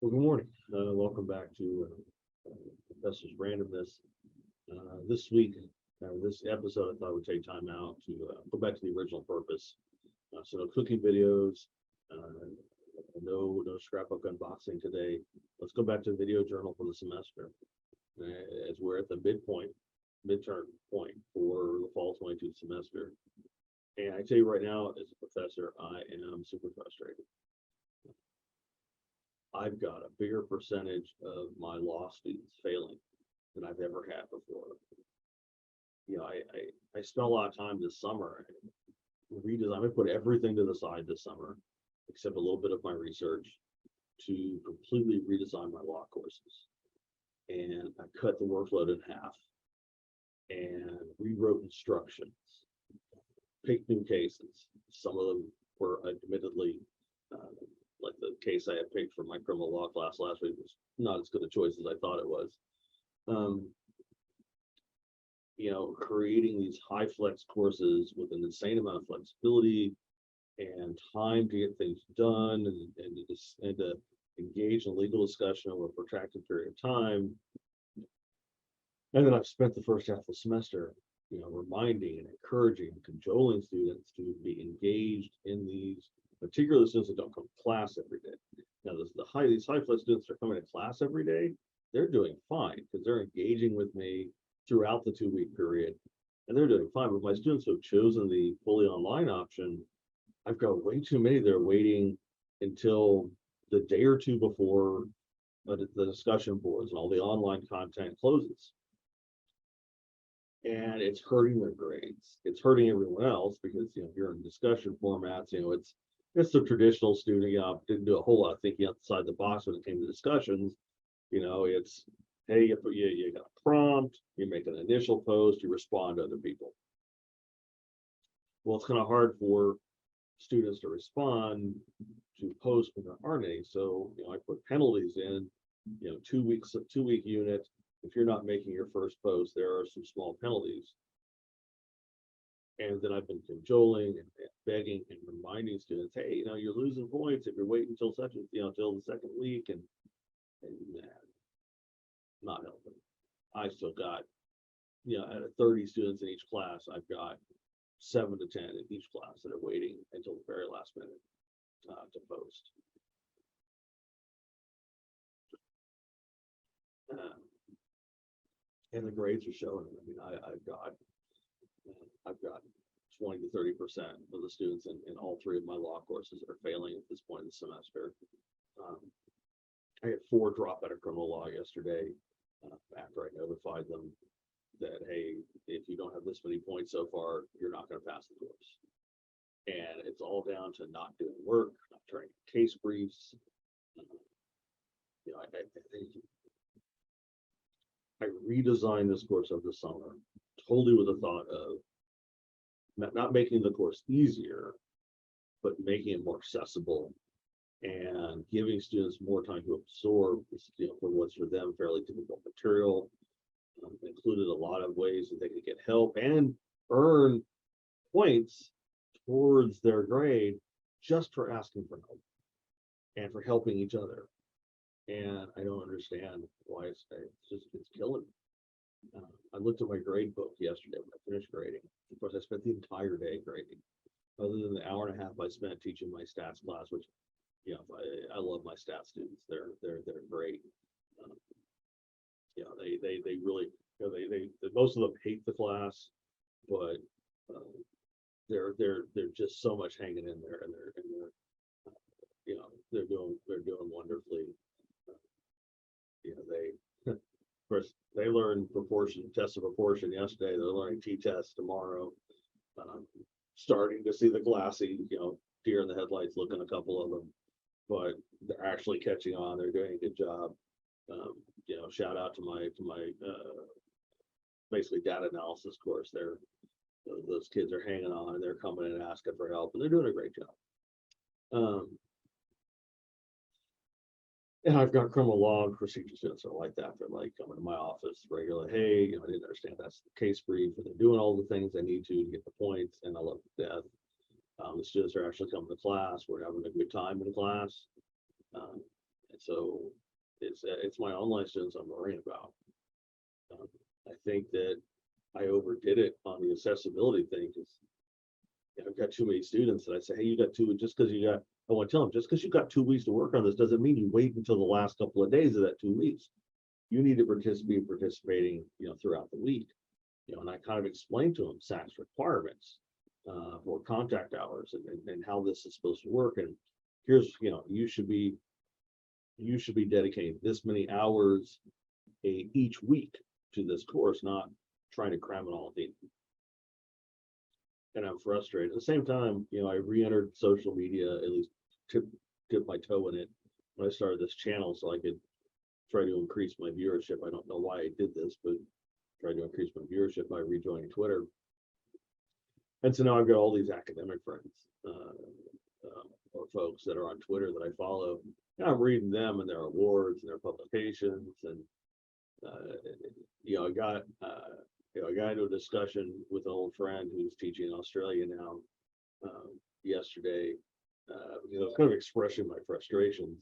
Well, good morning. Welcome back to Professor's Randomness. This week, this episode, I thought I would take time out to go back to the original purpose. So no cooking videos, no scrapbook unboxing today. Let's go back to video journal for the semester, as we're at the midterm point for the fall 22 semester. And I tell you right now, as a professor, I am super frustrated. I've got a bigger percentage of my law students failing than I've ever had before. You know, I spent a lot of time this summer redesign. I put everything to the side this summer, except a little bit of my research, to completely redesign my law courses. And I cut the workload in half and rewrote instructions, picked new cases. Some of them were admittedly like the case I had picked for my criminal law class last week was not as good a choice as I thought it was. Creating these high flex courses with an insane amount of flexibility and time to get things done and to engage in legal discussion over a protracted period of time. And then I've spent the first half of the semester, reminding and encouraging and cajoling students to be engaged in these, particularly students that don't come to class every day. Now, these high flex students are coming to class every day. They're doing fine because they're engaging with me throughout the 2-week period, and they're doing fine. But my students who have chosen the fully online option, I've got way too many that are waiting until the day or two before the discussion boards and all the online content closes. And it's hurting their grades. It's hurting everyone else because you're in discussion formats. It's the traditional student. Didn't do a whole lot of thinking outside the box when it came to discussions. It's hey, you got a prompt, you make an initial post, you respond to other people. Well, it's kind of hard for students to respond to posts when there aren't any. So I put penalties in. 2-week unit. If you're not making your first post, there are some small penalties. And then I've been cajoling and begging and reminding students, hey, you're losing points if you're waiting until till the second week, and not helping. I still got, out of 30 students in each class, I've got 7 to 10 in each class that are waiting until the very last minute to post. And the grades are showing. I mean, I've got 20 to 30% of the students in all 3 of my law courses that are failing at this point in the semester. I had 4 drop out of criminal law yesterday after I notified them that, hey, if you don't have this many points so far, you're not going to pass the course. And it's all down to not doing work, not turning case briefs. I redesigned this course over the summer, totally with the thought of not making the course easier, but making it more accessible and giving students more time to absorb this, for what's for them fairly difficult material. Included a lot of ways that they could get help and earn points towards their grade just for asking for help and for helping each other. And I don't understand why it's killing me. I looked at my grade book yesterday when I finished grading. Of course, I spent the entire day grading, other than the hour and a half I spent teaching my stats class, which, I love my stats students. They're great. They really, most of them hate the class, but they're just so much hanging in there, and they're doing wonderfully. Of course, they learned test of proportion yesterday. They're learning t-test tomorrow. Starting to see the glassy, deer in the headlights look in a couple of them, but they're actually catching on. They're doing a good job. Shout out to my basically data analysis course. Those kids are hanging on, and they're coming in and asking for help, and they're doing a great job. And I've got criminal law and procedure students that are like that. They're like coming to my office regularly. Hey, I didn't understand that's the case brief, and they're doing all the things they need to get the points, and I love it to death. The students are actually coming to class. We're having a good time in class. So it's my online students I'm worrying about. Um, I think that I overdid it on the accessibility thing because I've got too many students that I say, hey, you got two, just because you got, I want to tell them, just because you got 2 weeks to work on this doesn't mean you wait until the last couple of days of that 2 weeks. You need to participating, throughout the week. And I kind of explained to them SAC's requirements for contact hours and how this is supposed to work. And here's, you should be dedicating this many hours each week to this course, not trying to cram it all in. And I'm frustrated. At the same time, I re-entered social media, at least tip my toe in it when I started this channel so I could try to increase my viewership. I don't know why I did this, but tried to increase my viewership by rejoining Twitter. And so now I've got all these academic friends or folks that are on Twitter that I follow. And I'm reading them and their awards and their publications. And, I got into a discussion with an old friend who's teaching in Australia now yesterday. Kind of expressing my frustrations,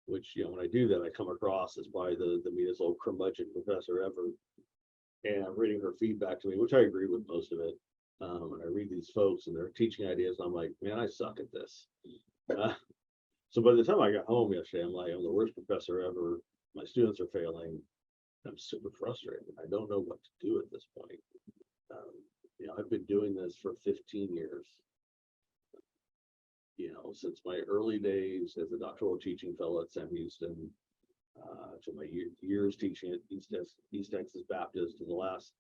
which, when I do that, I come across as probably the meanest old curmudgeon professor ever. And I'm reading her feedback to me, which I agree with most of it. And I read these folks and their teaching ideas, and I'm like, man, I suck at this. So by the time I got home yesterday, I'm like, I'm the worst professor ever. My students are failing. I'm super frustrated. I don't know what to do at this point. I've been doing this for 15 years. Since my early days as a doctoral teaching fellow at Sam Houston, to my years teaching at East Texas Baptist, and the last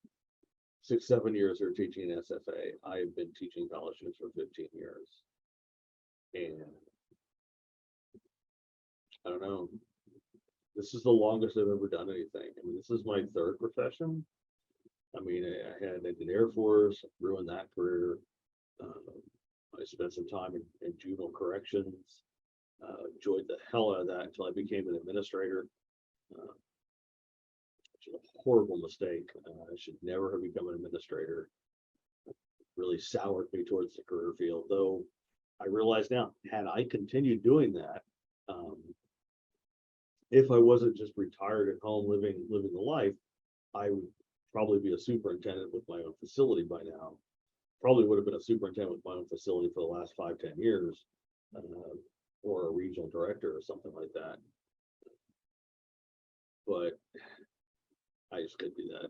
6-7 years are teaching SFA. I've been teaching college students for 15 years. And I don't know, this is the longest I've ever done anything. I mean, this is my third profession. I mean, I had an Air Force, ruined that career. I spent some time in juvenile corrections, enjoyed the hell out of that until I became an administrator. Which is a horrible mistake. I should never have become an administrator. Really soured me towards the career field, though I realize now, had I continued doing that, if I wasn't just retired at home living the life, I would probably be a superintendent with my own facility by now. Probably would have been a superintendent with my own facility for the last 5-10 years, or a regional director or something like that. But I just couldn't do that.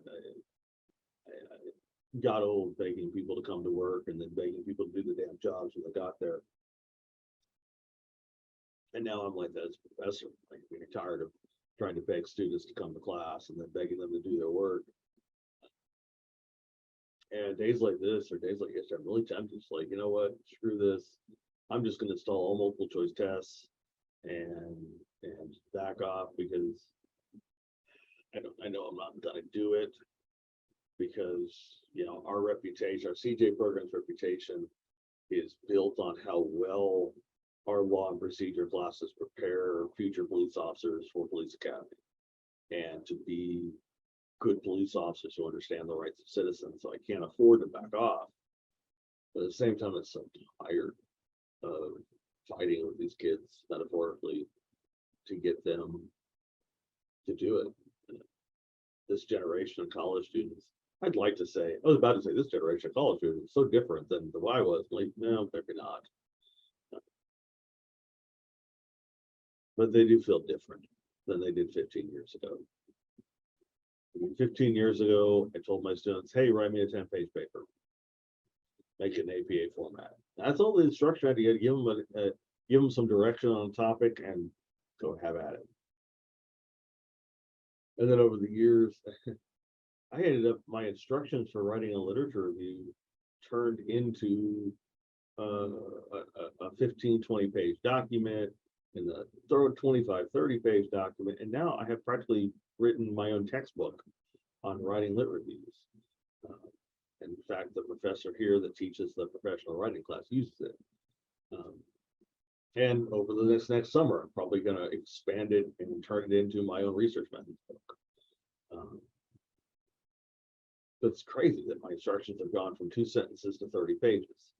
I got old begging people to come to work and then begging people to do the damn jobs when they got there. And now I'm like that as a professor, like being tired of trying to beg students to come to class and then begging them to do their work. And days like this or days like yesterday, I'm really tempted. It's like, you know what, screw this. I'm just going to install all multiple choice tests and back off because I know I'm not going to do it because, our reputation, our CJ program's reputation is built on how well our law and procedure classes prepare future police officers for police academy and to be good police officers who understand the rights of citizens. So I can't afford to back off. But at the same time, I'm so tired of fighting with these kids metaphorically to get them to do it. This generation of college students, I'd like to say, I was about to say this generation of college students is so different than the way I was. Like, no, maybe not. But they do feel different than they did 15 years ago. 15 years ago, I told my students, hey, write me a 10-page paper. Make it an APA format. That's all the instruction I had to get. Give them some direction on a topic and go have at it. And then over the years, I ended up, my instructions for writing a literature review turned into a 15, 20-page document and the 25, 30-page document. And now I have practically written my own textbook on writing lit reviews. In fact, the professor here that teaches the professional writing class uses it. And over the next summer, I'm probably going to expand it and turn it into my own research methods book. It's crazy that my instructions have gone from 2 sentences to 30 pages,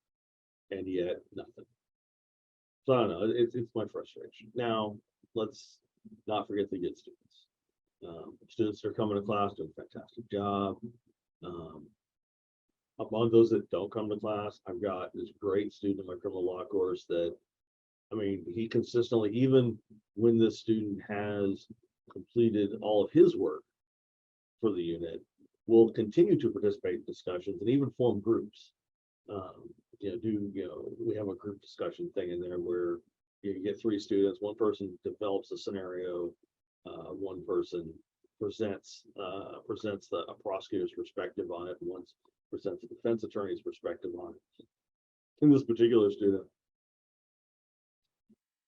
and yet nothing. So I don't know. It's my frustration. Now let's not forget the good students. Students that are coming to class do a fantastic job. Um, Among those that don't come to class, I've got this great student in my criminal law course that, I mean, he consistently, even when this student has completed all of his work for the unit, will continue to participate in discussions and even form groups. We have a group discussion thing in there where you get 3 students, one person develops a scenario, one person presents a prosecutor's perspective on it, and one presents a defense attorney's perspective on it. In this particular student,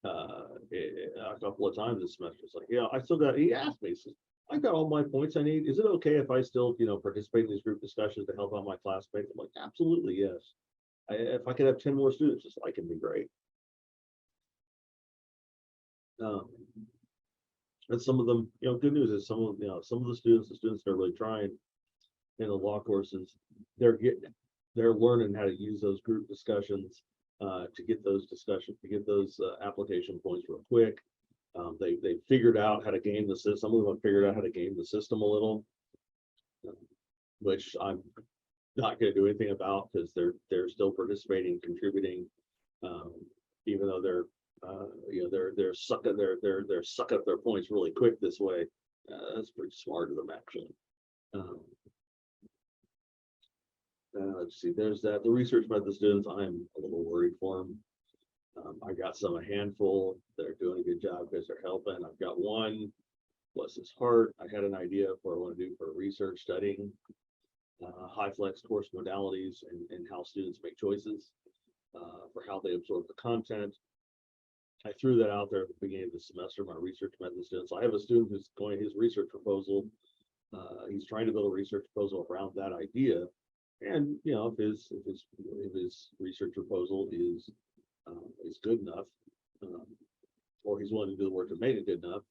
a couple of times this semester, it's like, I still got, he asked me, he says, I got all my points I need. Is it okay if I still, participate in these group discussions to help out my classmates? I'm like, absolutely, yes. If I could have 10 more students, just like, it'd be great. And some of them, good news is some of the students that are really trying in the law courses, they're learning how to use those group discussions to get those application points real quick. They figured out how to game the system. Some of them have figured out how to game the system a little, which I'm not going to do anything about because they're still participating, contributing, even though they're sucking up their points really quick this way. That's pretty smart of them, actually. Let's see. There's that. The research method students, I'm a little worried for them. I got a handful that are doing a good job because they're helping. I've got one, bless his heart. I had an idea of what I want to do for research studying high flex course modalities and how students make choices for how they absorb the content. I threw that out there at the beginning of the semester, my research method students. I have a student who's going his research proposal. He's trying to build a research proposal around that idea. And if his research proposal is good enough, or he's willing to do the work to make it good enough,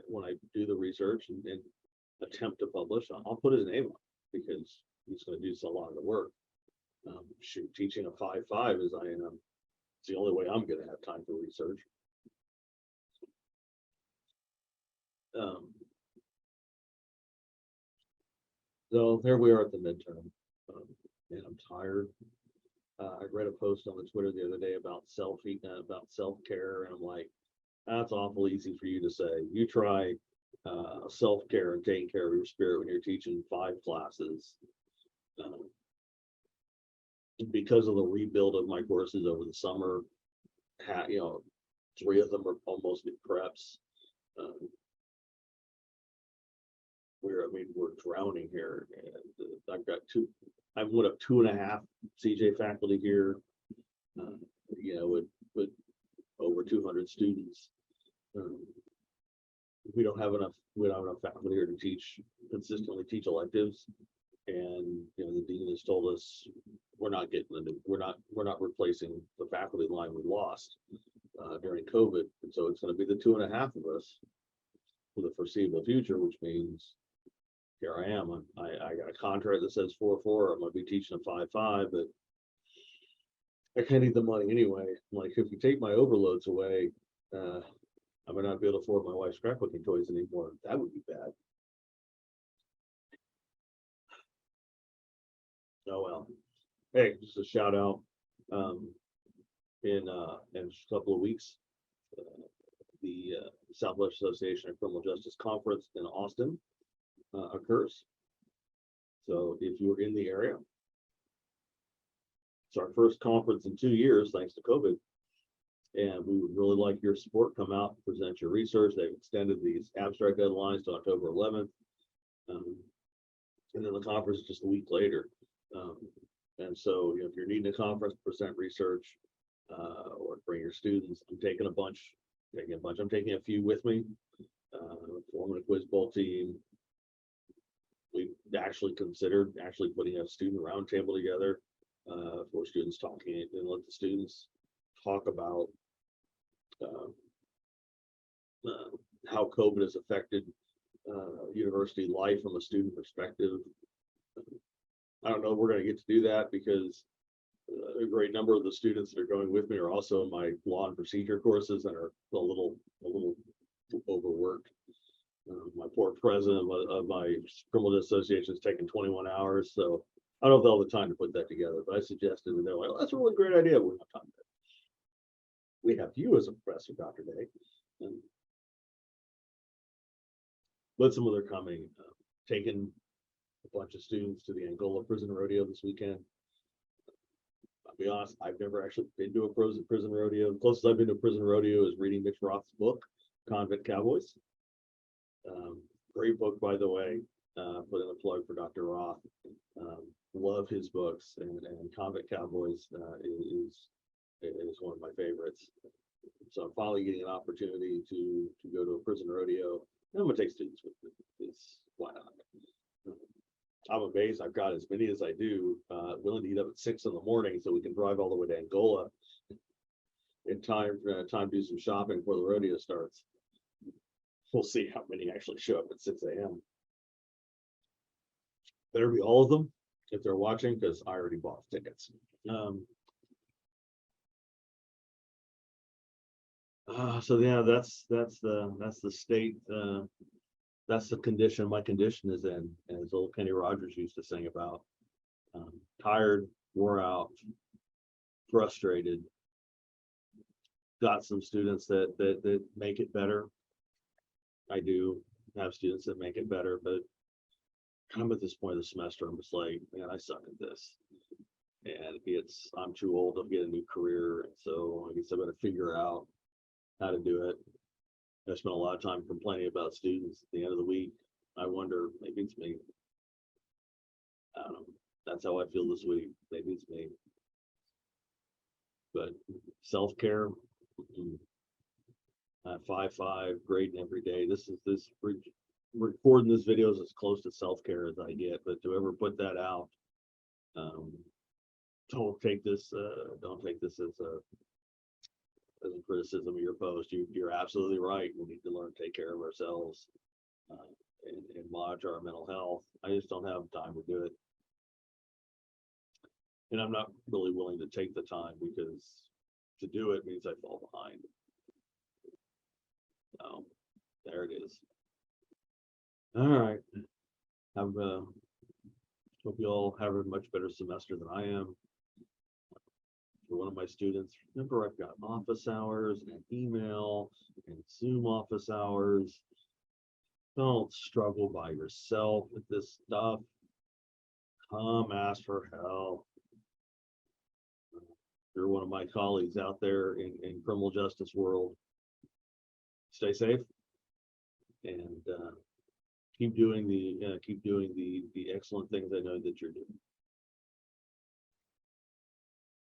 when I do the research and attempt to publish, I'll put his name on it because he's going to do a lot of the work. Teaching a 5.5 as I am, it's the only way I'm going to have time for research. So there we are at the midterm, and I'm tired. I read a post on the Twitter the other day about self-care, and I'm like, that's awful easy for you to say. You try self-care and taking care of your spirit when you're teaching 5 classes. Because of the rebuild of my courses over the summer, 3 of them are almost new preps. We're drowning here, and I've got I'm one of 2.5 CJ faculty here, with over 200 students. We don't have enough faculty here to consistently teach electives, and the dean has told us we're not replacing the faculty line we lost during COVID, and so it's going to be the 2.5 of us for the foreseeable future, which means here I am. I got a contract that says 4.4. I'm going to be teaching a 5.5, but I can't need the money anyway. I'm like, if you take my overloads away, I might not be able to afford my wife's scrapbooking toys anymore. That would be bad. Oh well. Hey, just a shout out. In a couple of weeks, the Southwest Association of Criminal Justice Conference in Austin occurs. So if you're in the area, it's our first conference in 2 years, thanks to COVID. And we would really like your support. Come out, present your research. They've extended these abstract deadlines to October 11th. And then the conference is just a week later. And so if you're needing a conference, present research, or bring your students. I'm taking a bunch. I'm taking a few with me. Forming a quiz bowl team. We actually considered putting a student roundtable together for students talking, and let the students talk about how COVID has affected university life from a student perspective. I don't know if we're going to get to do that because a great number of the students that are going with me are also in my law and procedure courses and are a little board president of my criminal justice association is taking 21 hours. So I don't have all the time to put that together, but I suggested, and they're like, "Oh, that's a really great idea. We don't have time. We have you as a professor, Dr. Day." And but some of their coming, taking a bunch of students to the Angola prison rodeo this weekend. I'll be honest, I've never actually been to a prison rodeo. The closest I've been to a prison rodeo is reading Mitch Roth's book, Convict Cowboys. Great book, by the way. Put in a plug for Dr. Roth. Love his books, and Convict Cowboys is one of my favorites. So I'm finally getting an opportunity to go to a prison rodeo. I'm gonna take students with me. It's why not? I'm amazed I've got as many as I do, willing to get up at 6 in the morning so we can drive all the way to Angola in time to do some shopping before the rodeo starts. We'll see how many actually show up at 6 a.m. Better be all of them if they're watching, because I already bought tickets. So yeah, that's the state. That's the condition my condition is in, as old Kenny Rogers used to sing about. Tired, wore out, frustrated. Got some students that make it better. I do have students that make it better, but I'm at this point of the semester, I'm just like, man, I suck at this. And I'm too old to get a new career. And so I guess I better figure out how to do it. I spent a lot of time complaining about students at the end of the week. I wonder, maybe it's me. I don't know. That's how I feel this week. Maybe it's me. But self-care, 5-5, grading every day. This recording this video is as close to self-care as I get, but to ever put that out, don't take this as a criticism of your post. You're absolutely right. We need to learn to take care of ourselves and monitor our mental health. I just don't have time to do it. And I'm not really willing to take the time, because to do it means I fall behind. So there it is. All right. Hope you all have a much better semester than I am. For one of my students, remember, I've got office hours and email and Zoom office hours. Don't struggle by yourself with this stuff. Come ask for help. You're one of my colleagues out there in criminal justice world. Stay safe and keep doing the excellent things I know that you're doing.